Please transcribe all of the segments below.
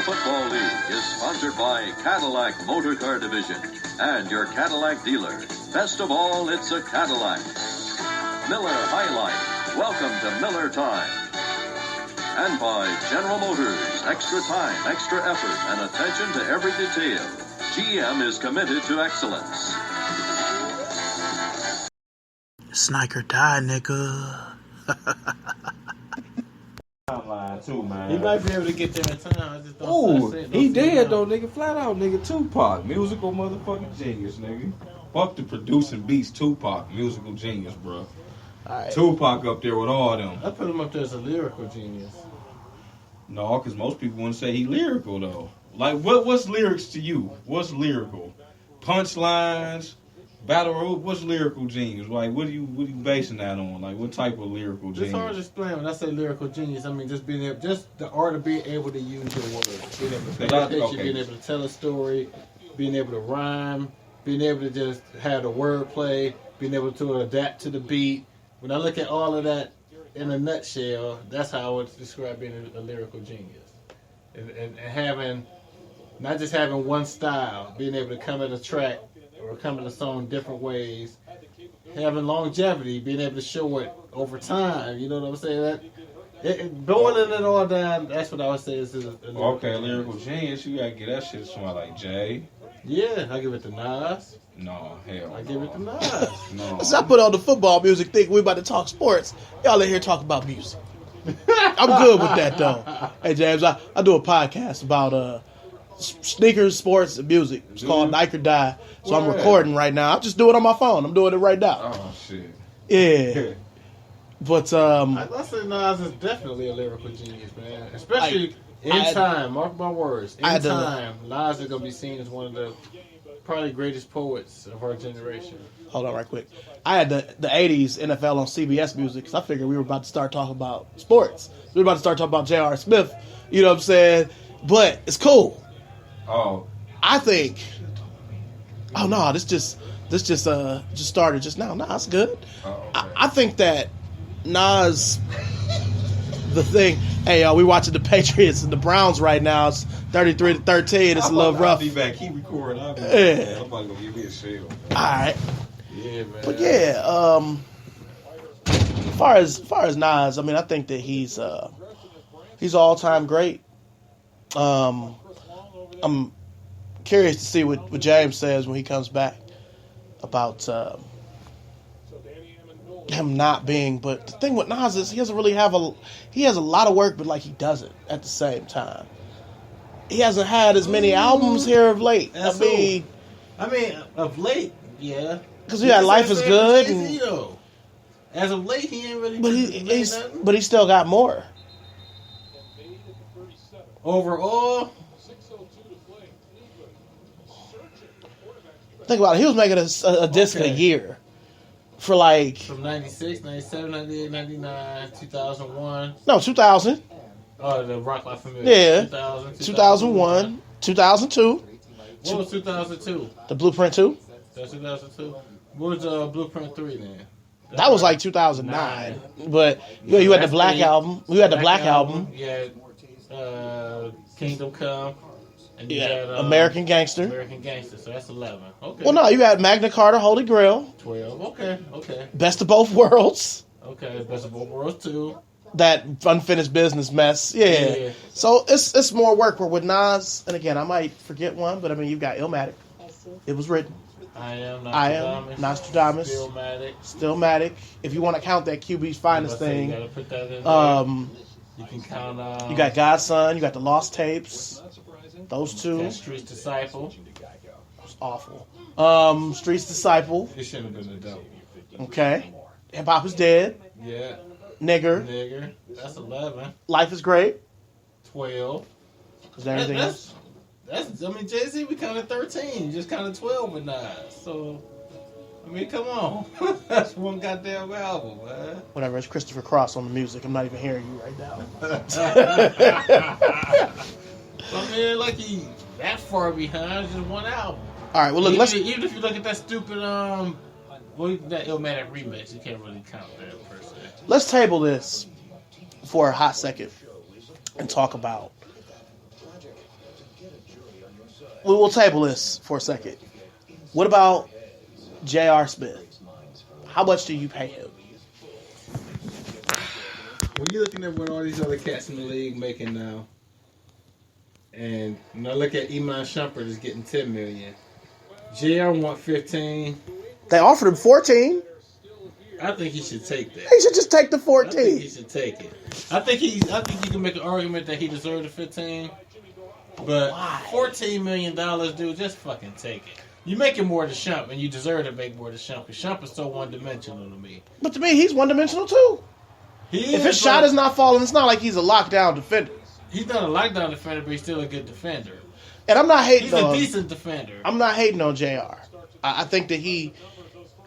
Football League is sponsored by Cadillac Motor Car Division and your Cadillac dealer. Best of all, it's a Cadillac. Miller High Life. Welcome to Miller Time. And by General Motors. Extra time, extra effort, and attention to every detail. GM is committed to excellence. Sniker die, nigga. Too, man. He might be able to get there in time. I just don't Oh, he dead though. though, nigga. Flat out, nigga. Tupac, musical motherfucking genius, nigga. Fuck the producing beats, Tupac, musical genius, bro. Right. Tupac up there with all them. I put him up there as a lyrical genius. No, because most people wouldn't say he lyrical though. Like, what's lyrics to you? What's lyrical? Punchlines, battle road. What's lyrical genius? Like, what are you basing that on? Like, what type of lyrical genius? It's hard to explain. When I say lyrical genius, I mean just being able, just the art of being able to use your words, being able to paint a picture, being able to tell a story, being able to rhyme, being able to just have the wordplay, being able to adapt to the beat. When I look at all of that in a nutshell, that's how I would describe being a lyrical genius, and having not just having one style, being able to come at a track or come at a song different ways, having longevity, being able to show it over time. You know what I'm saying? That boiling it all down. That's what I would say is a lyrical genius. You gotta get that shit to somebody like Jay. Yeah, I give it to Nas. No, hell. I give it to Nas. No. So I put on the football music, think we about to talk sports. Y'all in here talk about music. I'm good with that though. Hey James, I do a podcast about sneakers, sports, and music. It's called Nike or Die. So I'm recording right now. I'm just doing it on my phone. I'm doing it right now. Oh shit. Yeah. But I say Nas is definitely a lyrical genius, man. Especially in time. Mark my words. In time, Nas is gonna be seen as one of the probably greatest poets of our generation. Hold on right quick. I had the 80s NFL on CBS Music because I figured we were about to start talking about sports. We were about to start talking about J.R. Smith. You know what I'm saying? But it's cool. Oh. I think. Oh no, this just started just now. Nah, it's good. Okay. I think that Nas, the thing. Hey, y'all, we watching the Patriots and the Browns right now. It's 33-13. It's a little rough. I'll be back. Keep recording. I'll be back. Yeah. I'm about to go give me a shell. All right. Yeah, man. But yeah, as far as Nas, I mean, I think that he's all time great. I'm curious to see what James says when he comes back about him not being. But the thing with Nas is he doesn't really he has a lot of work, but like he doesn't at the same time. He hasn't had as many albums here of late. I mean, of late, yeah. Because we had Life is Good. As of late, he ain't really. But he still got more. Overall, think about it. He was making a disc a year for like from 96, 97, 98, 99, 2001. No, 2000. Oh, the Rock La Familia. Yeah. 2001, 2002. What was 2002? The Blueprint 2. That's 2002. What was Blueprint 3 then? That was like 2009. But you had the Black album. You had the Black album. You had Kingdom Come. And you had American Gangster. American Gangster. So that's 11. Okay. Well, no, you had Magna Carta, Holy Grail. 12. Okay. Best of Both Worlds. Okay. Best of Both Worlds 2. That Unfinished Business mess. Yeah. So it's more work. Where with Nas, and again, I might forget one, but I mean, you've got Illmatic. It was written. I am Nostradamus. Stillmatic. If you want to count that QB's finest thing. You gotta put that in there. You can count. You got Godson. You got the Lost Tapes. Those two. Streets Disciple. It's awful. Streets Disciple. It shouldn't have been a dope. Okay. Hip Hop is Dead. Yeah. Nigger. That's 11. Life is Great. 12. Is there anything else? Jay-Z, we counted 13. You just counted 12 with Nas. So, I mean, come on. That's one goddamn album, man. Whatever. It's Christopher Cross on the music. I'm not even hearing you right now. I mean, like he that far behind, just one album. All right. Well, look. Even if you look at that stupid that Illmatic remix, you can't really count that per se. Let's table this for a hot second and talk about we'll table this for a second. What about J.R. Smith? How much do you pay him? When you're looking at what all these other cats in the league making now, and look at Iman Shumpert is getting $10 million. JR want 15. They offered him 14. I think he should take that. He should just take the 14. I think he should take it. I think you can make an argument that he deserved the 15. But why? $14 million, dude, just fucking take it. You making more than Shump, and you deserve to make more than Shump. Because Shump is so one-dimensional to me. But to me, he's one-dimensional too. If his shot is not falling, it's not like he's a lockdown defender. He's not a lockdown defender, but he's still a good defender. And I'm not hating on... He's a decent defender. I'm not hating on JR. I think that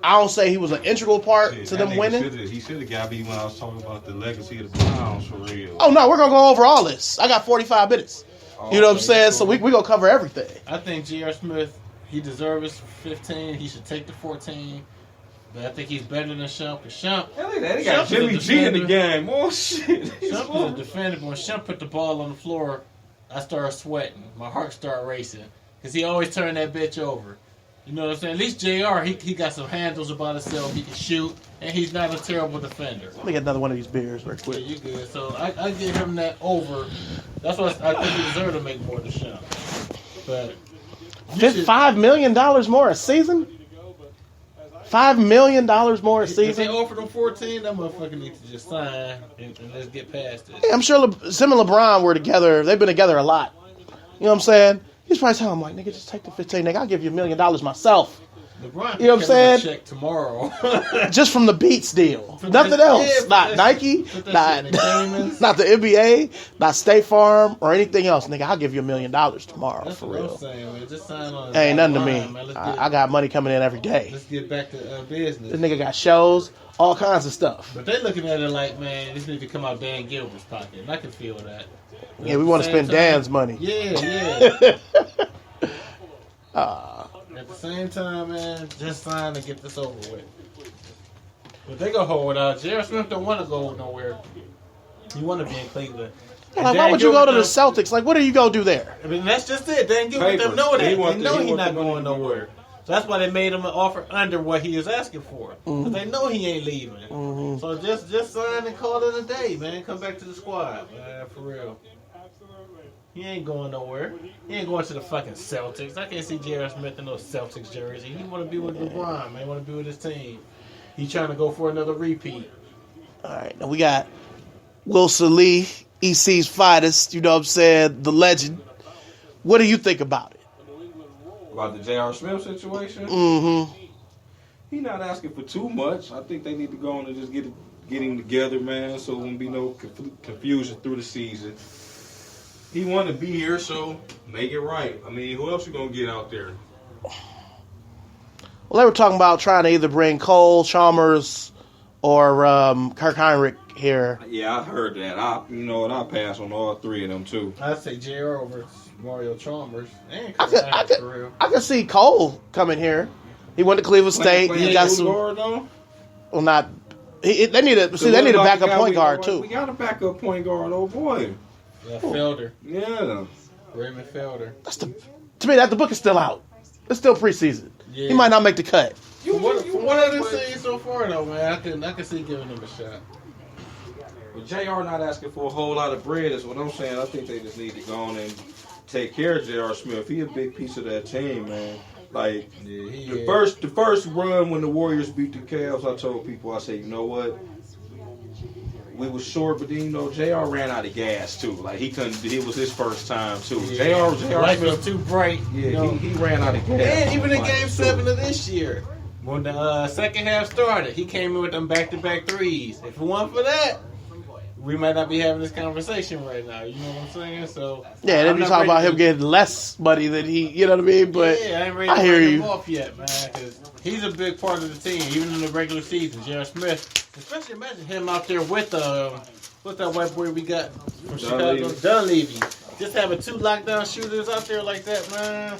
I don't say he was an integral part to them winning. He should have got me when I was talking about the legacy of the Browns for real. Oh, no, we're going to go over all this. I got 45 minutes. You know what I'm saying? So we're going to cover everything. I think J.R. Smith, he deserves 15. He should take the 14. But I think he's better than Shump. Shump, they got Jimmy G in the game. Oh, shit. Shump is a defender, but when Shump put the ball on the floor, I started sweating. My heart started racing. Because he always turned that bitch over. You know what I'm saying? At least JR, he got some handles about himself. He can shoot, and he's not a terrible defender. Let me get another one of these beers real quick. Yeah, you good. So I give him that over. That's what I think he deserves to make more than Shump. But $5 million more a season? $5 million more a season? If they offered him 14, that motherfucker needs to just sign and let's get past it. Hey, I'm sure him and LeBron were together. They've been together a lot. You know what I'm saying? He's probably telling him, like, nigga, just take the 15. Nigga, I'll give you $1 million myself. LeBron, you know what I'm saying? Check tomorrow. Just from the Beats deal. Nothing else. Yeah, not Nike, not the NBA, not State Farm, or anything else. Nigga, I'll give you $1 million tomorrow. That's for what real. I'm saying, man. Just sign on. Ain't nothing to me. I got money coming in every day. Let's get back to business. This nigga got shows, all kinds of stuff. But they looking at it like, man, this need to come out Dan Gilbert's pocket. And I can feel that. But yeah, we want to spend Dan's money. Yeah. At the same time, man, just sign to get this over with. But they gonna hold out. J.R. Smith don't want to go nowhere. He want to be in Cleveland. Like, why would you go to the Celtics? Like, what do you go do there? I mean, that's just it. Dan Gilbert them know that. They know he's not going nowhere. So that's why they made him an offer under what he is asking for. Because they know he ain't leaving. Mm-hmm. So just sign and call it a day, man. Come back to the squad, man, for real. He ain't going nowhere. He ain't going to the fucking Celtics. I can't see J.R. Smith in no Celtics jersey. He want to be with LeBron, man. He want to be with his team. He trying to go for another repeat. All right. Now we got Wilson Lee, EC's finest, you know what I'm saying, the legend. What do you think about it? About the J.R. Smith situation? Mm-hmm. He not asking for too much. I think they need to go on and just get him together, man, so there won't be no confusion through the season. He want to be here, so make it right. I mean, who else you going to get out there? Well, they were talking about trying to either bring Cole, Chalmers, or Kirk Heinrich here. Yeah, I heard that. I'll pass on all three of them, too. I'd say JR over Mario Chalmers. And I could see Cole coming here. He went to Cleveland State. He got some. Guard, though? Well, not. They need a backup point guard, too. We got a backup point guard, oh boy. Yeah, Felder. Yeah. Raymond Felder. To me, the book is still out. It's still preseason. Yeah. He might not make the cut. What I've been saying so far, though, man, I can see giving him a shot. Well, JR not asking for a whole lot of bread is what I'm saying. I think they just need to go on and take care of J.R. Smith. He a big piece of that team, man. Like, the first run when the Warriors beat the Cavs, I told people, I said, you know what? We was short, but then, you know, JR ran out of gas, too. Like, he was his first time, too. Yeah. JR Life Smith was too bright. Yeah, you know? he ran out of gas. And even in Game 7 of this year, when the second half started, he came in with them back-to-back threes. If it wasn't for that, we might not be having this conversation right now. You know what I'm saying? So yeah, then you talk about him getting less money than he, you know what I mean? But yeah, I ain't ready to write him off yet, man, because he's a big part of the team, even in the regular season. J.R. Smith, especially imagine him out there with what's that white boy we got from Chicago, Dunleavy. Just having two lockdown shooters out there like that, man.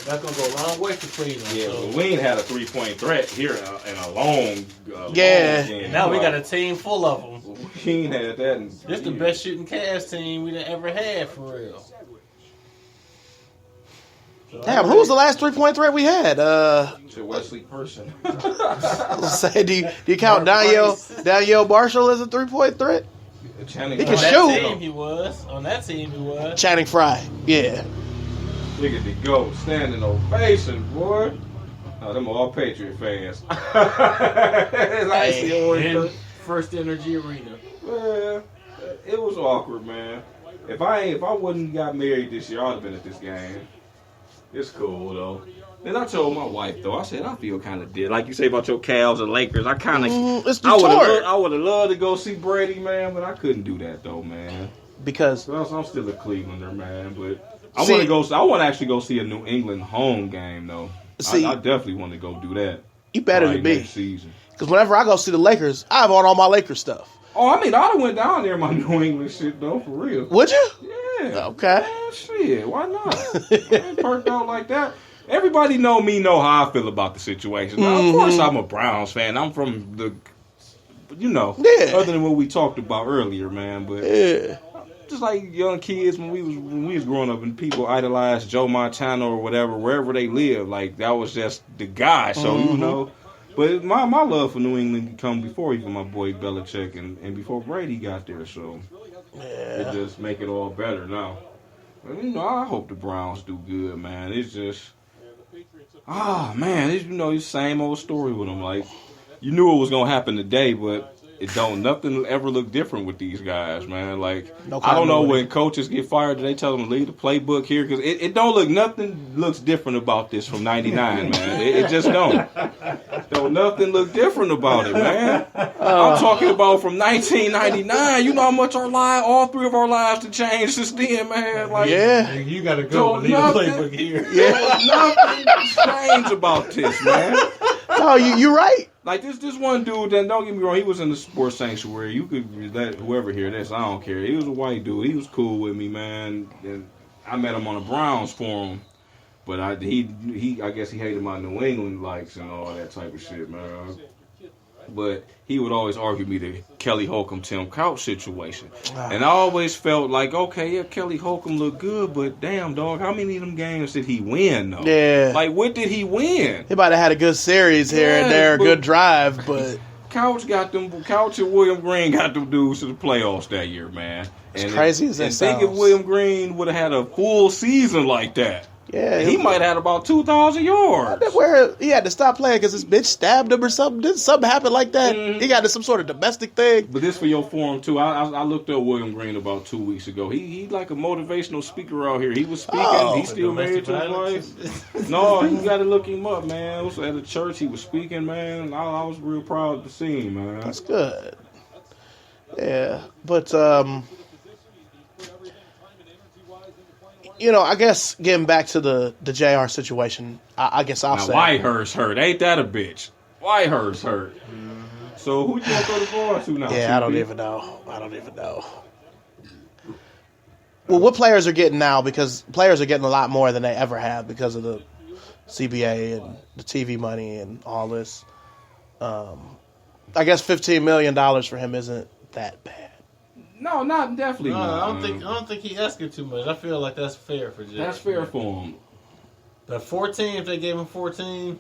That's going to go a long way for Cleveland. Yeah, so. We ain't had a three-point threat here in a long long game. And now we got a team full of them. We ain't had that. This the best shooting Cavs team we ever had, for real. So Damn, who was the last 3-point threat we had? To Wesley Person. Say, do you count Danielle Marshall as a 3-point threat? Channing He can Frye. shoot. On that team, he was. Channing Frye, yeah. Look at the GOAT, standing ovation, boy. Oh, them all Patriot fans. And First Energy Arena. Man, it was awkward, man. If I wouldn't got married this year, I'd have been at this game. It's cool though. Then I told my wife though, I said I feel kind of dead. Like you say about your Cavs and Lakers, I kind of, I would have loved to go see Brady, man, but I couldn't do that though, man. Because I'm still a Clevelander, man, but I want to go. I want to actually go see a New England home game though. I definitely want to go do that. You better than me. Next season. Because whenever I go see the Lakers, I have on all my Lakers stuff. Oh, I mean, I went down there in my New England shit though, for real. Would you? Yeah. Okay. Man, shit, why not? I ain't perked out like that. Everybody know how I feel about the situation. Now, of course, I'm a Browns fan. I'm from the, other than what we talked about earlier, man. But just like young kids when we was growing up and people idolized Joe Montana or whatever, wherever they live, like that was just the guy. So but my love for New England come before even my boy Belichick and before Brady got there. So it just make it all better now. But, I hope the Browns do good, man. It's just. It's the same old story with them. Like, you knew it was gonna happen today, but nothing ever look different with these guys, man. Like, I don't know when coaches get fired, do they tell them to leave the playbook here? Because it don't look, nothing looks different about this from '99, man. It just don't. Don't nothing look different about it, man. I'm talking about from 1999. You know how much all three of our lives have changed since then, man. Like, you gotta go leave the playbook here. Nothing changed about this, man. No, you're right. Like this one dude that, don't get me wrong, he was in the sports sanctuary. You could let whoever hear this, I don't care. He was a white dude. He was cool with me, man. And I met him on a Browns forum, but I guess he hated my New England likes and all that type of shit, man. But he would always argue me the Kelly Holcomb Tim Couch situation, and I always felt like, okay, yeah, Kelly Holcomb looked good, but damn, dog, how many of them games did he win though? Yeah, like what did he win? He might have had a good series here and there, a good drive, but Couch and William Green got them dudes to the playoffs that year, man. As crazy as that sounds. Think if William Green would have had a full season like that. Yeah, he might have had about 2,000 yards. Where he had to stop playing because his bitch stabbed him or something. Did something happen like that? He got into some sort of domestic thing. But this for your forum too. I looked up William Green about 2 weeks ago. He like a motivational speaker out here. He was speaking. He still married to his wife. No, you got to look him up, man. Also at a church, he was speaking, man. I was real proud to see him, man. That's good. Yeah, but I guess getting back to the JR situation, I guess I'll say. Whitehurst hurt. Ain't that a bitch? Whitehurst hurt. So who you gonna throw the ball to now? Yeah, I don't even know. Well, what players are getting now? Because players are getting a lot more than they ever have because of the CBA and the TV money and all this. I guess $15 million for him isn't that bad. No, not definitely. No, I don't think he asking too much. I feel like that's fair for Jay. That's fair for him. The 14, if they gave him 14,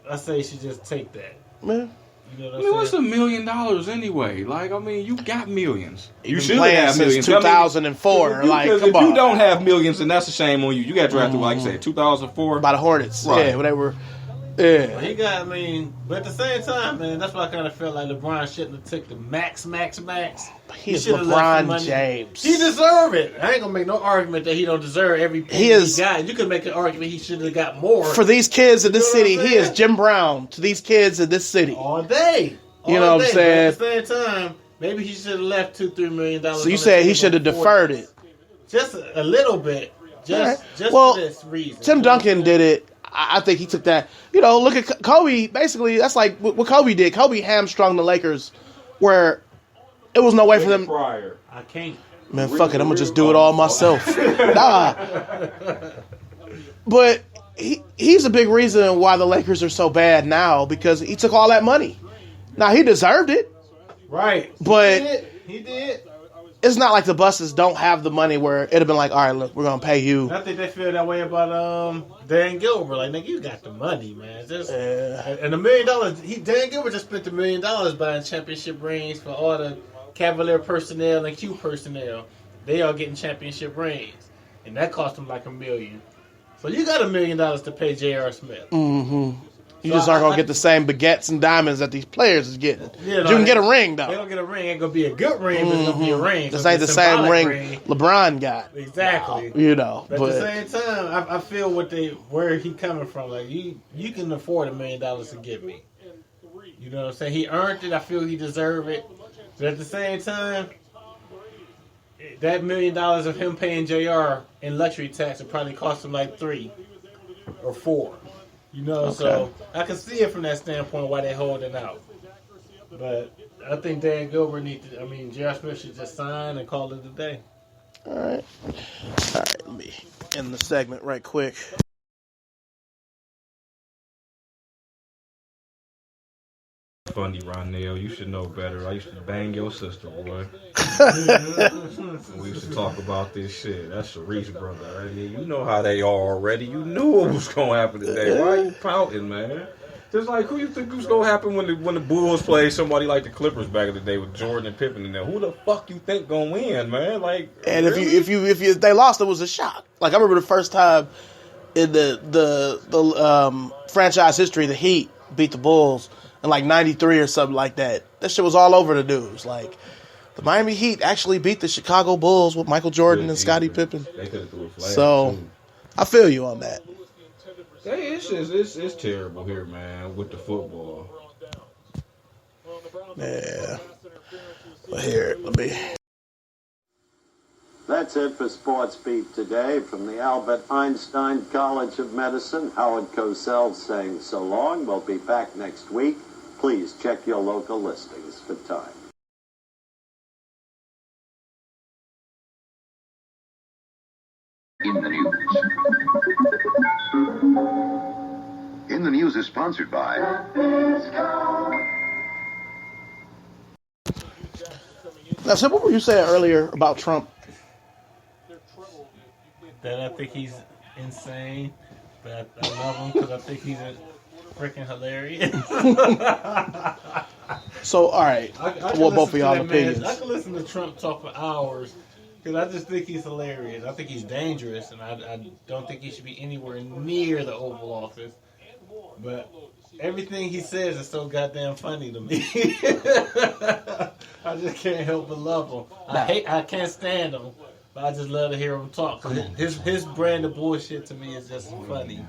I say he should just take that. Man. What's $1 million anyway? Like, I mean, you got millions. You should have millions. 2004. Come on. If you don't have millions, then that's a shame on you. You got drafted, like I said, 2004 by the Hornets. Right. Yeah, when they were. Yeah. Well, he got. But at the same time, man, that's why I kind of felt like LeBron shouldn't have took the max. He's LeBron James. He deserve it. I ain't gonna make no argument that he don't deserve every penny he got. You could make an argument he should have got more. For these kids in this city, he is Jim Brown to these kids in this city. All day. You know what I'm saying? But at the same time, maybe he should have left $2-3 million. So you said he should have deferred it? Just a little bit. Just for this reason. Tim Duncan did it. I think he took that. Look at Kobe. Basically, that's like what Kobe did. Kobe hamstrung the Lakers where it was no way for them. I can't. Man, fuck it. I'm going to just do it all myself. Nah. But he's a big reason why the Lakers are so bad now because he took all that money. Now, he deserved it. Right. But he did. it's not like the buses don't have the money where it'd have been like, all right, look, we're gonna pay you. I think they feel that way about Dan Gilbert. Like, nigga, you got the money, man. Just and $1 million. Dan Gilbert just spent $1 million buying championship rings for all the Cavalier personnel and Q personnel. They are getting championship rings, and that cost them like $1 million. So you got $1 million to pay J.R. Smith. Mm-hmm. You just aren't going to get the same baguettes and diamonds that these players is getting. You can get a ring, though. They don't get a ring. It ain't going to be a good ring, but it's going to be a ring. This ain't the same ring LeBron got. Exactly. You know. But at the same time, I feel where he coming from. Like, you can afford $1 million to get me. You know what I'm saying? He earned it. I feel he deserved it. But at the same time, that $1 million of him paying JR in luxury tax would probably cost him like 3 or 4. You know, okay. So I can see it from that standpoint why they're holding out. But I think Dan Gilbert J.R. Smith should just sign and call it a day. All right, let me end the segment right quick. Funny, Ronell. You should know better. I used to bang your sister, boy. We used to talk about this shit. That's Sharice's brother. I mean, you know how they are already. You knew what was going to happen today. Why are you pouting, man? Just like, who you think was going to happen when the Bulls played somebody like the Clippers back in the day with Jordan and Pippen in there? Who the fuck you think going to win, man? Like, and really? if they lost, it was a shock. Like, I remember the first time in the franchise history, the Heat beat the Bulls in like 93 or something like that. That shit was all over the news. Like, the Miami Heat actually beat the Chicago Bulls with Michael Jordan and Scottie Pippen. They could have threw a flag. So, too. I feel you on that. Hey, it's terrible here, man, with the football. Yeah. But here, let me... That's it for Sports Beat today. From the Albert Einstein College of Medicine, Howard Cosell saying so long. We'll be back next week. Please check your local listings for time. In the News. In the News is sponsored by... Now, so what were you saying earlier about Trump? That I think he's insane, but I love him because I think he's freaking hilarious. So, all right, well, both of y'all opinions. I can listen to Trump talk for hours because I just think he's hilarious. I think he's dangerous, and I don't think he should be anywhere near the Oval Office. But everything he says is so goddamn funny to me. I just can't help but love him. I can't stand him. But I just love to hear him talk. His brand of bullshit to me is just funny.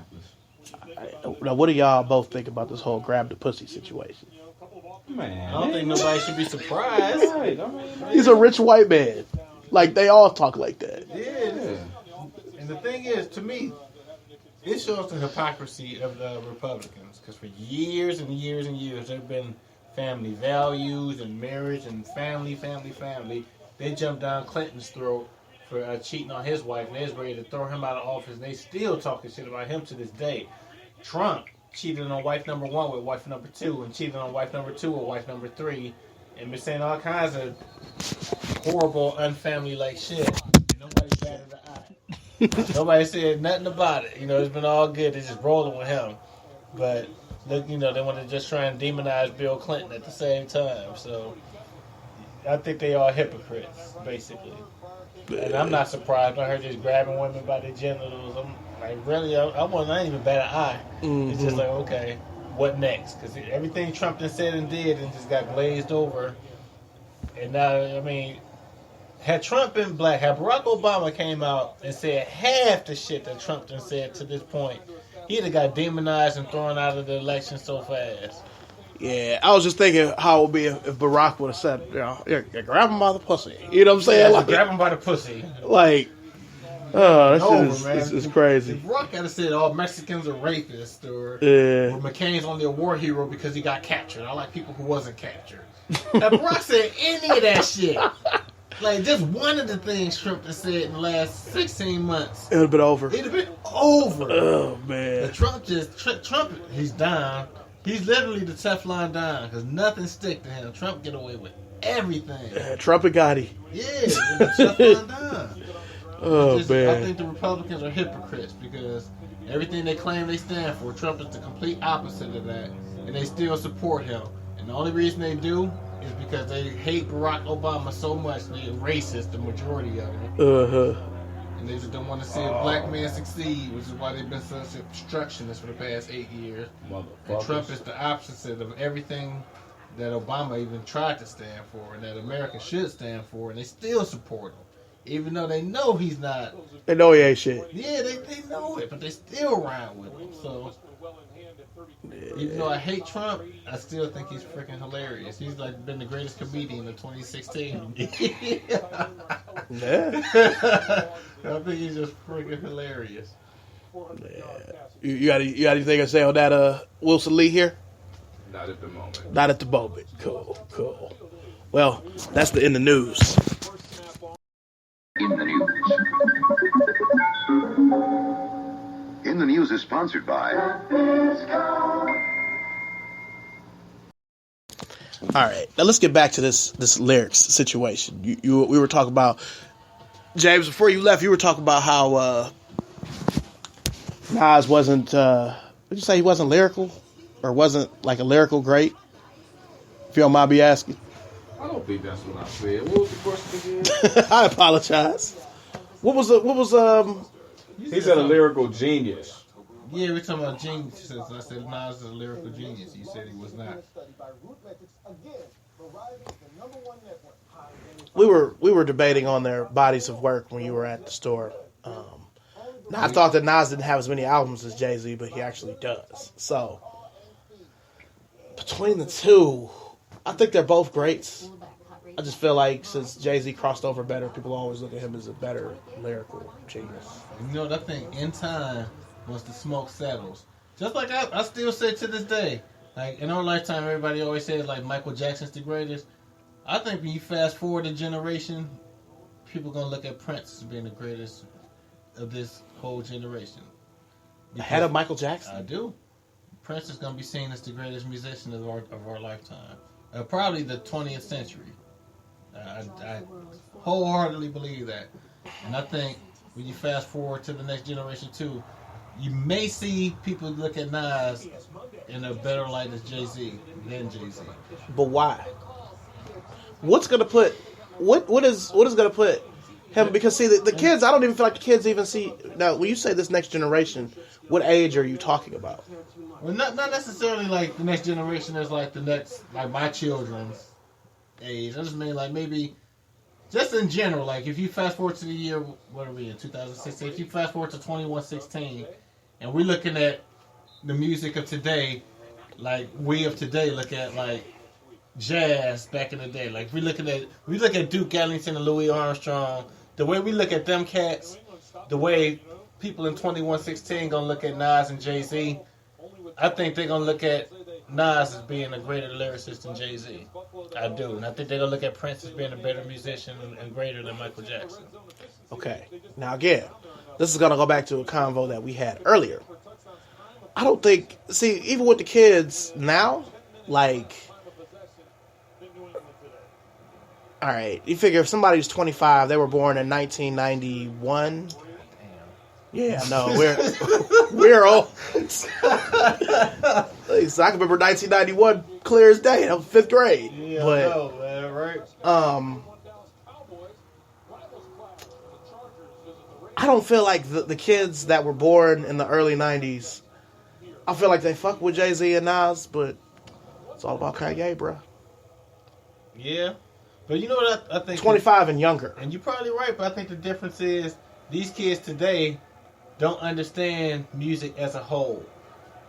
Now, what do y'all both think about this whole grab the pussy situation? Man, I don't think nobody should be surprised. Right. He's a rich white man. Like, they all talk like that. Yeah. And the thing is, to me, it shows the hypocrisy of the Republicans. Because for years and years and years, there have been family values and marriage and family. They jumped down Clinton's throat for cheating on his wife, and they was ready to throw him out of office, and they still talking shit about him to this day. Trump cheated on wife number 1 with wife number 2, and cheated on wife number 2 with wife number 3, and been saying all kinds of horrible, unfamily-like shit. Nobody batted an eye. Nobody said nothing about it. You know, it's been all good. They're just rolling with him. But, look, you know, they want to just try and demonize Bill Clinton at the same time. So, I think they are hypocrites, basically. And I'm not surprised. I heard just grabbing women by their genitals. I'm like, really? I ain't even bat an eye. Mm-hmm. It's just like, okay, what next? Because everything Trump done said and did and just got glazed over. And now, I mean, had Trump been black, had Barack Obama came out and said half the shit that Trump done said to this point, he'd have got demonized and thrown out of the election so fast. Yeah, I was just thinking how it would be if Barack would have said, you know, grab him by the pussy. You know what I'm saying? Yeah, like, grab him by the pussy. Like, that shit is crazy. If Barack had said all Mexicans are rapists, or McCain's only a war hero because he got captured. I like people who wasn't captured. Now, Barack said any of that shit. Like, just one of the things Trump has said in the last 16 months. It would have been over. It would have been over. Oh, man. But Trump, he's down. He's literally the Teflon Don because nothing stick to him. Trump get away with it. everything. Trump and Gotti. Yeah, it's just undone. Oh, man. I think the Republicans are hypocrites because everything they claim they stand for, Trump is the complete opposite of that, and they still support him. And the only reason they do is because they hate Barack Obama so much they're racist, the majority of them. Uh-huh. And they just don't want to see a black man succeed, which is why they've been such obstructionists for the past 8 years. And Trump is the opposite of everything that Obama even tried to stand for and that America should stand for, and they still support him. Even though they know he's not. They know he ain't shit. Yeah, they know it, but they still ride with him. So, even though I hate Trump, I still think he's freaking hilarious. He's like been the greatest comedian of 2016. Yeah. I think he's just freaking hilarious. Yeah. You got anything to say on that, Wilson Lee here? Not at the moment. Not at the moment. Cool. Well, that's the end of news. In the News. In the News is sponsored by... All right, now let's get back to this lyrics situation. We were talking about, James, before you left, you were talking about how Nas wasn't, did you say he wasn't lyrical? Or wasn't like a lyrical great? If you don't mind me asking. I don't think that's what I said. What was the question again? I apologize. What was He said a lyrical genius. Yeah, we're talking about geniuses. I said Nas is a lyrical genius. You said he was not. we were debating on their bodies of work when you were at the store. I thought that Nas didn't have as many albums as Jay-Z, but he actually does. So between the two, I think they're both greats. I just feel like since Jay-Z crossed over better, people always look at him as a better lyrical genius. You know what I think? In time, once the smoke settles, just like I still say to this day, like in our lifetime, everybody always says like Michael Jackson's the greatest. I think when you fast forward a generation, people are gonna look at Prince as being the greatest of this whole generation. Ahead of Michael Jackson? I do. Prince is gonna be seen as the greatest musician of our lifetime, probably the 20th century. I wholeheartedly believe that, and I think when you fast forward to the next generation too, you may see people look at Nas in a better light as Jay-Z than Jay-Z. But why? What's gonna put what is gonna put him? Because see the kids, I don't even feel like the kids even see. Now when you say this next generation, what age are you talking about? Well, not necessarily like the next generation is like the next, like my children's age. I just mean like maybe just in general, like if you fast forward to the year, what are we in, 2016? If you fast forward to 2116, and we're looking at the music of today, like we of today look at like jazz back in the day. Like we look at Duke Ellington and Louis Armstrong. The way we look at them cats, the way people in 2116 gonna look at Nas and Jay-Z, I think they're gonna look at Nas as being a greater lyricist than Jay-Z. I do. And I think they're gonna look at Prince as being a better musician and greater than Michael Jackson. Okay. Now again, this is gonna go back to a convo that we had earlier. I don't think, see, even with the kids now, like, all right, you figure if somebody's 25, they were born in 1991. Yeah, no, we're old. So I can remember 1991 clear as day. That was 5th grade. Yeah, but, I know, man, right? I don't feel like the kids that were born in the early 90s, I feel like they fuck with Jay-Z and Nas, but it's all about Kanye, bro. Yeah. But you know what I think? 25 and younger. And you're probably right, but I think the difference is these kids today don't understand music as a whole.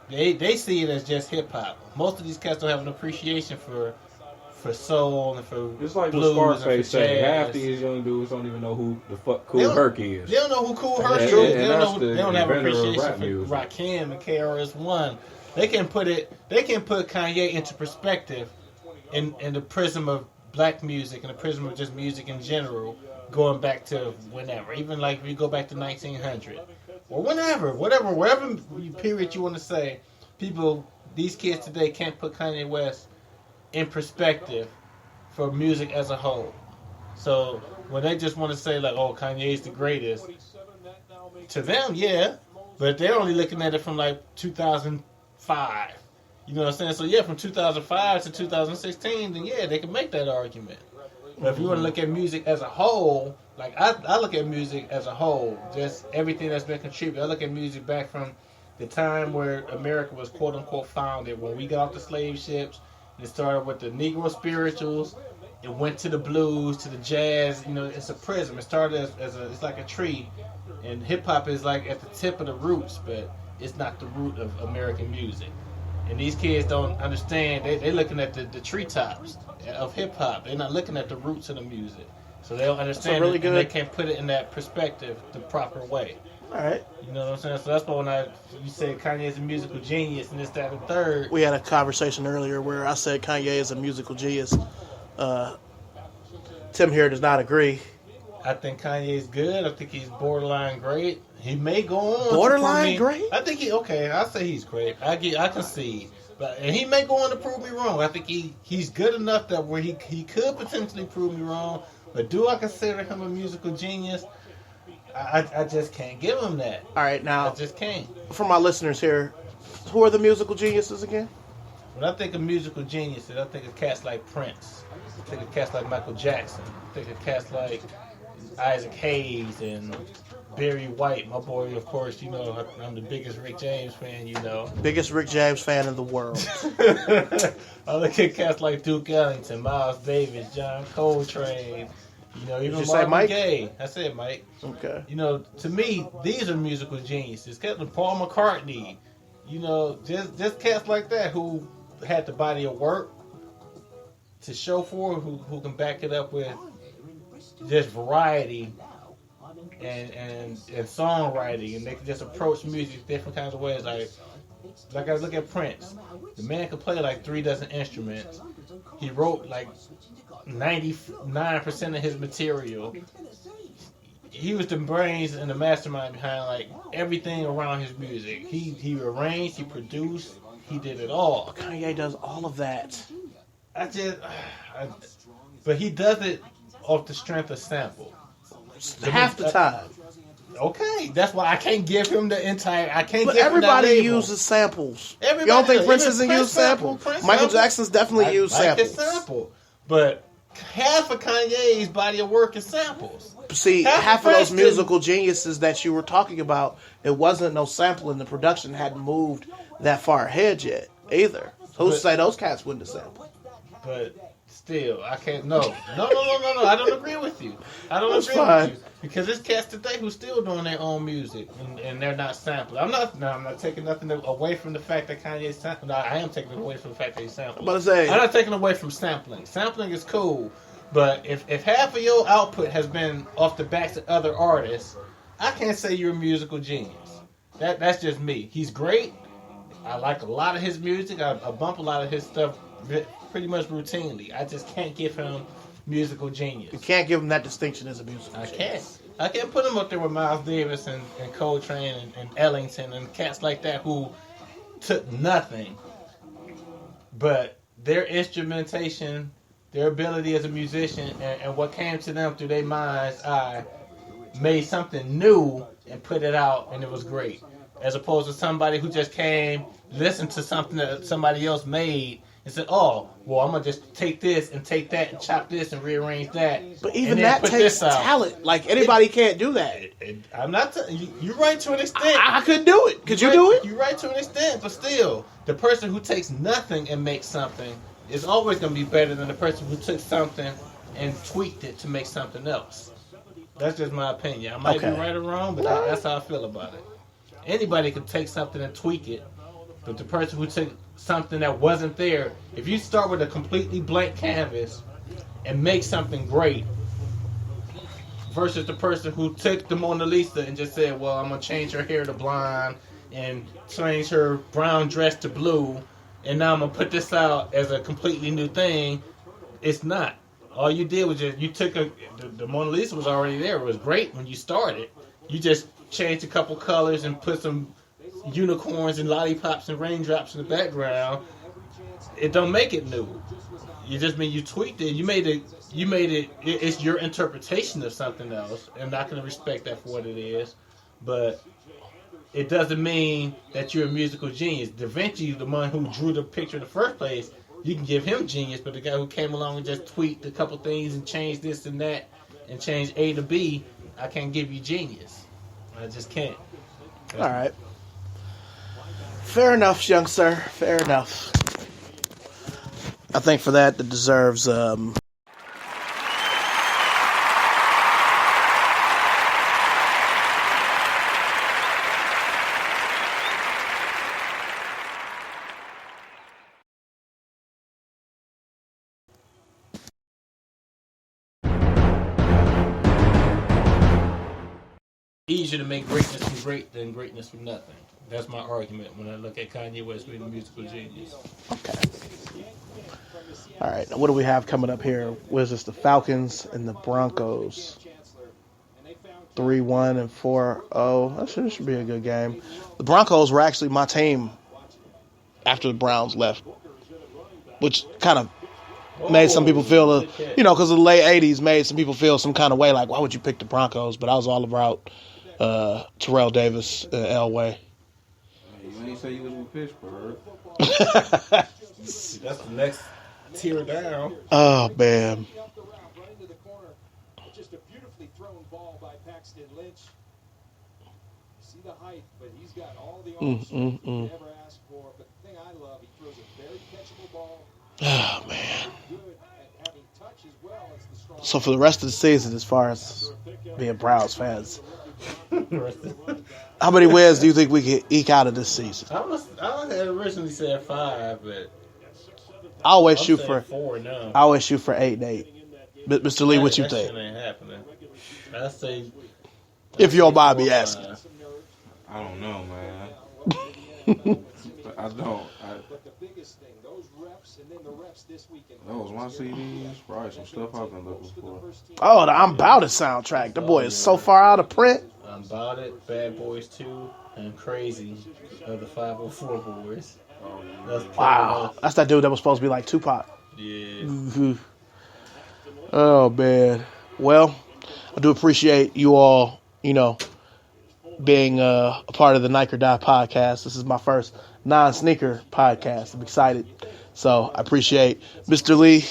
They see it as just hip-hop. Most of these cats don't have an appreciation for soul and for It's like blues what Scarface and for say. jazz. Half these young dudes don't even know who the fuck Cool Herc is. They don't know who Cool Herc is. And They don't have inventor of appreciation rap for music. Rakim and KRS-One. They can put Kanye into perspective in the prism of black music and the prism of just music in general, going back to whenever. Even like if you go back to 1900 or wherever period you want to say, these kids today can't put Kanye West in perspective for music as a whole. So when they just want to say like, "Oh, Kanye's the greatest," to them, yeah, but they're only looking at it from like 2005. You know what I'm saying? So yeah, from 2005 to 2016, then yeah, they can make that argument. But if you want to look at music as a whole, like I look at music as a whole, just everything that's been contributed. I look at music back from the time where America was quote unquote founded, when we got off the slave ships. It started with the Negro spirituals. It went to the blues, to the jazz. You know, it's a prism. It started it's like a tree, and hip hop is like at the tip of the roots, but it's not the root of American music. And these kids don't understand. They're looking at the treetops of hip hop. They're not looking at the roots of the music. So they don't understand really it, and they can't put it in that perspective the proper way. All right. You know what I'm saying? So that's why when you say Kanye's a musical genius and this, that, and the third. We had a conversation earlier where I said Kanye is a musical genius. Tim here does not agree. I think Kanye's good. I think he's borderline great. He may go on. Borderline great? I think I say he's great. I concede. And he may go on to prove me wrong. I think he's good enough that where he could potentially prove me wrong. But do I consider him a musical genius? I just can't give him that. All right, now I just can't. For my listeners here, who are the musical geniuses again? When I think of musical geniuses, I think of cats like Prince. I think of cats like Michael Jackson. I think of cats like Isaac Hayes and Barry White. My boy, of course, you know, I'm the biggest Rick James fan, you know. Biggest Rick James fan in the world. I look at cats like Duke Ellington, Miles Davis, John Coltrane. You know, even Marvin Gaye. I said Mike. Okay. You know, to me, these are musical geniuses. Cats like Paul McCartney. You know, just cats like that who had the body of work to show for, who can back it up with just variety and songwriting, and they can just approach music different kinds of ways. Like I look at Prince. The man could play like 3 dozen instruments. He wrote like 99% of his material. He was the brains and the mastermind behind like everything around his music. He arranged, he produced, he did it all. Kanye does all of that. But he does it off the strength of sample. Half the time. Okay, that's why I can't give him the entire. I can't. But give everybody him that label. uses samples. Everybody you don't think does. Prince Even doesn't Prince use samples? Michael Jackson's definitely used samples. Like sample, but half of Kanye's body of work is samples. See, half of those musical geniuses that you were talking about, it wasn't no sampling. The production hadn't moved that far ahead yet either. So who's to say those cats wouldn't have sampled? But still, I can't. No. I don't agree with you. I don't agree with you because there's cats today who's still doing their own music and they're not sampling. I'm not taking nothing away from the fact that Kanye's sampling. No, I am taking away from the fact that he's sampling. I'm not taking away from sampling. Sampling is cool. But if half of your output has been off the backs of other artists, I can't say you're a musical genius. That's just me. He's great. I like a lot of his music. I bump a lot of his stuff pretty much routinely. I just can't give him musical genius. You can't give him that distinction as a musical genius. I can't put him up there with Miles Davis and Coltrane and Ellington and cats like that who took nothing. But their instrumentation, their ability as a musician, and what came to them through their mind's eye made something new and put it out, and it was great. As opposed to somebody who just came, listened to something that somebody else made, and said, "Oh, well, I'm gonna just take this and take that and chop this and rearrange that." But even that takes talent. Like anybody can't do that. I'm not. You're right to an extent. I couldn't do it. Could you do it? You're right to an extent, but still, the person who takes nothing and makes something is always gonna be better than the person who took something and tweaked it to make something else. That's just my opinion. I might be right or wrong, but that's how I feel about it. Anybody could take something and tweak it, but the person who took something that wasn't there, if you start with a completely blank canvas and make something great, versus the person who took the Mona Lisa and just said, "Well, I'm gonna change her hair to blonde and change her brown dress to blue, and now I'm gonna put this out as a completely new thing." It's not. All you did was just you took the Mona Lisa was already there. It was great when you started. You just changed a couple colors and put some unicorns and lollipops and raindrops in the background. It don't make it new. You just mean you tweaked it. You made it. It's your interpretation of something else. I'm not going to respect that for what it is, but it doesn't mean that you're a musical genius. Da Vinci, the one who drew the picture in the first place, you can give him genius, but the guy who came along and just tweaked a couple things and changed this and that and changed A to B, I can't give you genius. I just can't. All right. Fair enough, young sir. Fair enough. I think for that deserves easier to make greatness from great than greatness from nothing. That's my argument when I look at Kanye West being a musical genius. okay. All right. Now what do we have coming up here? What is this? The Falcons and the Broncos. 3-1 and 4-0. That should be a good game. The Broncos were actually my team after the Browns left, which kind of made some people feel, because of the late 80s, made some people feel some kind of way, like, why would you pick the Broncos? But I was all about Terrell Davis and Elway. You ain't say you was with Pittsburgh. That's the next tier down. Oh, man. Just a beautifully thrown ball by Paxton Lynch. See the height, but he's got all the arms you ever asked for. But the thing I love, he throws a very catchable ball. Oh, man. Good at having touch as well as the strong. So for the rest of the season, as far as being Browns fans, how many wins do you think we can eke out of this season? I had originally said 5, but I always I'm shoot saying for 4 now. I always shoot for 8 and 8. Mr. Lee, what you That think? shit ain't happening. I say If you don't mind me asking. I don't know, man. I don't. But the biggest thing, those reps and then the reps this weekend. Those my CDs, probably some stuff I've been looking for. Oh, the I'm Bout It soundtrack. The boy is so far out of print. I'm About It, Bad Boys 2, and Crazy of the 504 Boys. That's Wow. That's that dude that was supposed to be like Tupac. Yeah. Oh, man. Well, I do appreciate you all, being a part of the Nike or Die podcast. This is my first non-sneaker podcast. I'm excited. So I appreciate Mr. Lee.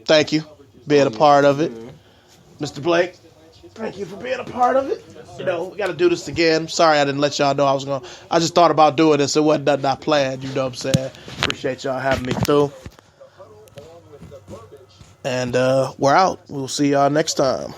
Thank you being a part of it. Mr. Blake, thank you for being a part of it. We got to do this again. Sorry I didn't let y'all know I was going to. I just thought about doing this. It wasn't nothing I planned. You know what I'm saying? Appreciate y'all having me through. And we're out. We'll see y'all next time.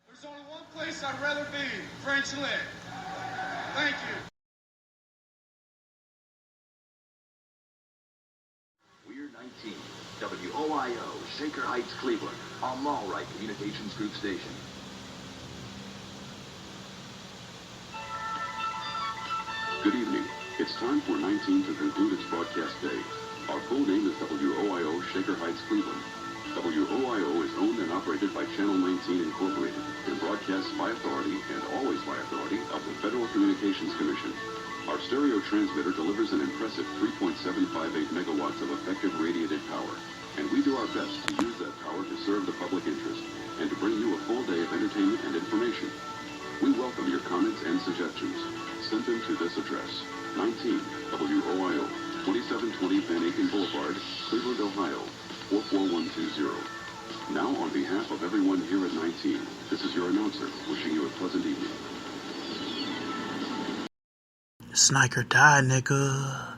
There's only one place I'd rather be, French Lick. Thank you. We're 19, WOIO, Shaker Heights, Cleveland, a Mallright Communications Group station. Good evening. It's time for 19 to conclude its broadcast day. Our full name is WOIO, Shaker Heights, Cleveland. WOIO is owned and operated by Channel 19 Incorporated and broadcasts by authority and always by authority of the Federal Communications Commission. Our stereo transmitter delivers an impressive 3.758 megawatts of effective radiated power, and we do our best to use that power to serve the public interest and to bring you a full day of entertainment and information. We welcome your comments and suggestions. Send them to this address, 19 WOIO, 2720 Van Aken Boulevard, Cleveland, Ohio, 44120. Now, on behalf of everyone here at 19, this is your announcer wishing you a pleasant evening. Sniker die, nigga.